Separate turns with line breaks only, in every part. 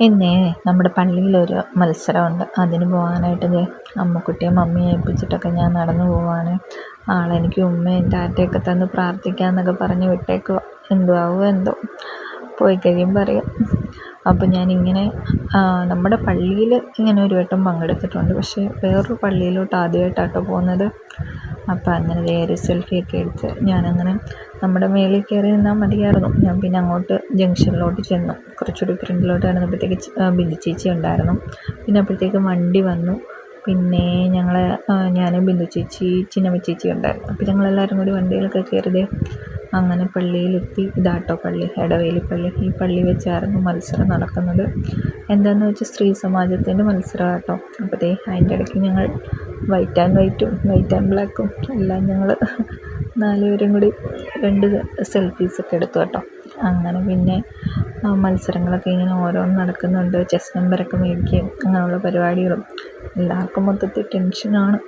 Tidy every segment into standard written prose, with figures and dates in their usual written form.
ഇന്നേ നമ്മുടെ പള്ളിയിലൊരു മത്സരമുണ്ട്. അതിന് പോകാനായിട്ട് ദേ അമ്മുക്കുട്ടിയെ മമ്മിയെ ഏൽപ്പിച്ചിട്ടൊക്കെ ഞാൻ നടന്നു പോവാണ്. ആളെനിക്ക് ഉമ്മയും ടാറ്റയൊക്കെ തന്ന് പ്രാർത്ഥിക്കാമെന്നൊക്കെ പറഞ്ഞ് വിട്ടേക്കുവാ. എന്തുവാകുമോ എന്തോ, പോയി കഴിയുമ്പോൾ അറിയാം. അപ്പോൾ ഞാനിങ്ങനെ നമ്മുടെ പള്ളിയിൽ ഇങ്ങനെ ഒരു വട്ടം പങ്കെടുത്തിട്ടുണ്ട്, പക്ഷേ വേറൊരു പള്ളിയിലോട്ട് ആദ്യമായിട്ടാട്ടോ പോകുന്നത്. അപ്പോൾ അങ്ങനെ ദേ ഒരു സെൽഫിയൊക്കെ എടുത്ത് ഞാനങ്ങനെ നമ്മുടെ മേളിൽ കയറി നിന്നാൽ മതിയായിരുന്നു. ഞാൻ പിന്നെ അങ്ങോട്ട് ജംഗ്ഷനിലോട്ട് ചെന്നു. കുറച്ചുകൂടി ഫ്രണ്ടിലോട്ട് നടന്നപ്പോഴത്തേക്ക് ബിന്ദു ചേച്ചി ഉണ്ടായിരുന്നു. പിന്നെ അപ്പോഴത്തേക്കും വണ്ടി വന്നു. പിന്നെ ഞങ്ങൾ ഞാനും ബിന്ദു ചേച്ചി ചിന്നമ്മ ചേച്ചി ഉണ്ടായിരുന്നു. അപ്പോൾ ഞങ്ങളെല്ലാവരും കൂടി വണ്ടിയിലൊക്കെ കയറിയതേ അങ്ങനെ പള്ളിയിലെത്തി. ഇതാട്ടോ പള്ളി, എടവേലി പള്ളി. ഈ പള്ളി വെച്ചായിരുന്നു മത്സരം നടക്കുന്നത്. എന്താണെന്ന് വെച്ചാൽ സ്ത്രീ സമാജത്തിൻ്റെ മത്സരം കേട്ടോ. അപ്പോൾ ദേ അതിൻ്റെ ഇടയ്ക്ക് ഞങ്ങൾ വൈറ്റ് ആൻഡ് വൈറ്റും വൈറ്റ് ആൻഡ് ബ്ലാക്കും എല്ലാം ഞങ്ങൾ 4 പേരും കൂടി 2 സെൽഫീസൊക്കെ എടുത്തു കേട്ടോ. അങ്ങനെ പിന്നെ മത്സരങ്ങളൊക്കെ ഇങ്ങനെ ഓരോന്ന് നടക്കുന്നുണ്ട്. ചെസ് നമ്പറൊക്കെ മേടിക്കുകയും അങ്ങനെയുള്ള പരിപാടികളും. എല്ലാവർക്കും മൊത്തത്തിൽ ടെൻഷനാണ്.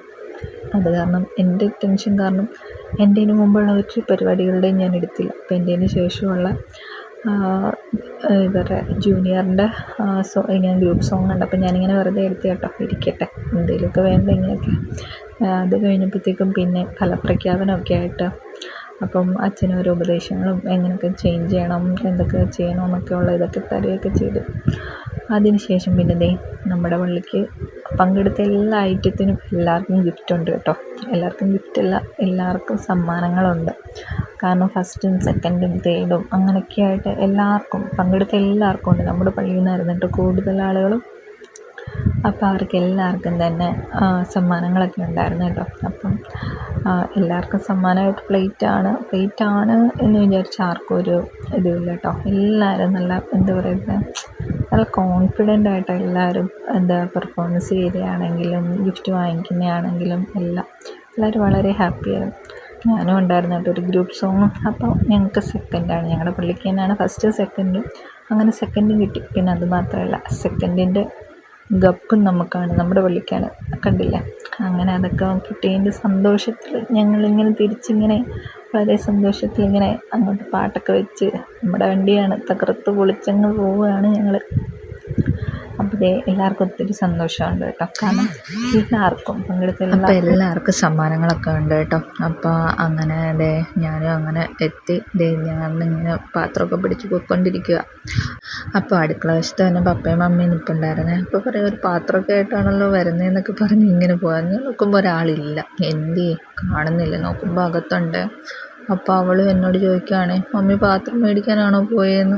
അത് കാരണം എൻ്റെ ടെൻഷൻ കാരണം എൻ്റെതിന് മുമ്പുള്ള ഒരു പരിപാടികളുടെയും ഞാൻ എടുത്തില്ല. അപ്പോൾ എൻ്റെതിന് ശേഷമുള്ള ഇവരുടെ ജൂനിയറിൻ്റെ ഇങ്ങനെ ഗ്രൂപ്പ് സോങ് ഉണ്ട്. അപ്പോൾ ഞാനിങ്ങനെ വെറുതെ എടുത്ത് കേട്ടോ, ഇരിക്കട്ടെ എന്തെങ്കിലുമൊക്കെ വേണ്ട ഇങ്ങനെയൊക്കെ. അത് കഴിഞ്ഞപ്പോഴത്തേക്കും പിന്നെ ഫലപ്രഖ്യാപനമൊക്കെ ആയിട്ട് അപ്പം അച്ഛനോരോ ഉപദേശങ്ങളും എങ്ങനെയൊക്കെ ചേഞ്ച് ചെയ്യണം, എന്തൊക്കെ ചെയ്യണമെന്നൊക്കെ ഉള്ള ഇതൊക്കെ തരികയൊക്കെ ചെയ്തു. അതിന് ശേഷം പിന്നെ ദേ നമ്മുടെ പള്ളിക്ക് പങ്കെടുത്ത എല്ലാ ഐറ്റത്തിനും എല്ലാവർക്കും ഗിഫ്റ്റുണ്ട് കേട്ടോ. എല്ലാവർക്കും ഗിഫ്റ്റല്ല, എല്ലാവർക്കും സമ്മാനങ്ങളുണ്ട്. കാരണം ഫസ്റ്റും സെക്കൻഡും തേർഡും അങ്ങനെയൊക്കെ ആയിട്ട് എല്ലാവർക്കും പങ്കെടുത്ത എല്ലാവർക്കും ഉണ്ട്. നമ്മുടെ പള്ളിയിൽ നിന്നായിരുന്നു കേട്ടോ കൂടുതൽ ആളുകളും. അപ്പോൾ അവർക്ക് എല്ലാവർക്കും തന്നെ സമ്മാനങ്ങളൊക്കെ ഉണ്ടായിരുന്നു കേട്ടോ. അപ്പം എല്ലാവർക്കും സമ്മാനമായിട്ട് പ്ലേറ്റാണ് എന്ന് വിചാരിച്ച ആർക്കും ഒരു ഇതുമില്ല കേട്ടോ. എല്ലാവരും നല്ല എന്താ പറയുക, നല്ല കോൺഫിഡൻ്റ് ആയിട്ട് എല്ലാവരും പെർഫോമൻസ് ചെയ്യുകയാണെങ്കിലും ഗിഫ്റ്റ് വാങ്ങിക്കുന്നതാണെങ്കിലും എല്ലാവരും വളരെ ഹാപ്പിയായിരുന്നു. ഞാനും ഉണ്ടായിരുന്നു കേട്ടോ ഒരു ഗ്രൂപ്പ് സോങ്ങും. അപ്പോൾ ഞങ്ങൾക്ക് സെക്കൻഡാണ്, ഞങ്ങളുടെ പള്ളിക്ക് തന്നെയാണ് ഫസ്റ്റും സെക്കൻഡും. അങ്ങനെ സെക്കൻഡും കിട്ടി. പിന്നെ അത് മാത്രമല്ല, സെക്കൻഡിൻ്റെ ഗപ്പും നമുക്കാണ്, നമ്മുടെ പള്ളിക്കാണ്. കണ്ടില്ലേ? അങ്ങനെ അതൊക്കെ കിട്ടിയതിൻ്റെ സന്തോഷത്തിൽ ഞങ്ങളിങ്ങനെ തിരിച്ചിങ്ങനെ വളരെ സന്തോഷത്തിലിങ്ങനെ അങ്ങോട്ട് പാട്ടൊക്കെ വെച്ച് നമ്മുടെ വണ്ടിയാണ് തകർത്ത് പൊളിച്ചങ്ങ് പോവുകയാണ് ഞങ്ങൾ. അപ്പോൾ ദേ എല്ലാവർക്കും ഒത്തിരി സന്തോഷമുണ്ട് കേട്ടോ. കാരണം എല്ലാവർക്കും പങ്കെടുത്ത എല്ലാവർക്കും സമ്മാനങ്ങളൊക്കെ ഉണ്ട് കേട്ടോ. അപ്പോൾ അങ്ങനെ ദേ ഞാനും അങ്ങനെ എത്തി. ദേ ഞാനിങ്ങനെ പാത്രമൊക്കെ പിടിച്ച് പോയിക്കൊണ്ടിരിക്കുക. അപ്പോൾ അടുക്കള വശത്ത് തന്നെ പപ്പയും മമ്മിയും നിൽപ്പുണ്ടായിരുന്നേ. അപ്പോൾ പറയും, ഒരു പാത്രമൊക്കെ ആയിട്ടാണല്ലോ വരുന്നതെന്നൊക്കെ പറഞ്ഞ് ഇങ്ങനെ പോകാൻ. ഞാൻ നോക്കുമ്പോൾ ഒരാളില്ല. എന്തി കാണുന്നില്ല, നോക്കുമ്പോൾ അകത്തുണ്ട്. അപ്പോൾ അവൾ എന്നോട് ചോദിക്കുകയാണ്, മമ്മി പാത്രം മേടിക്കാനാണോ പോയതെന്ന്.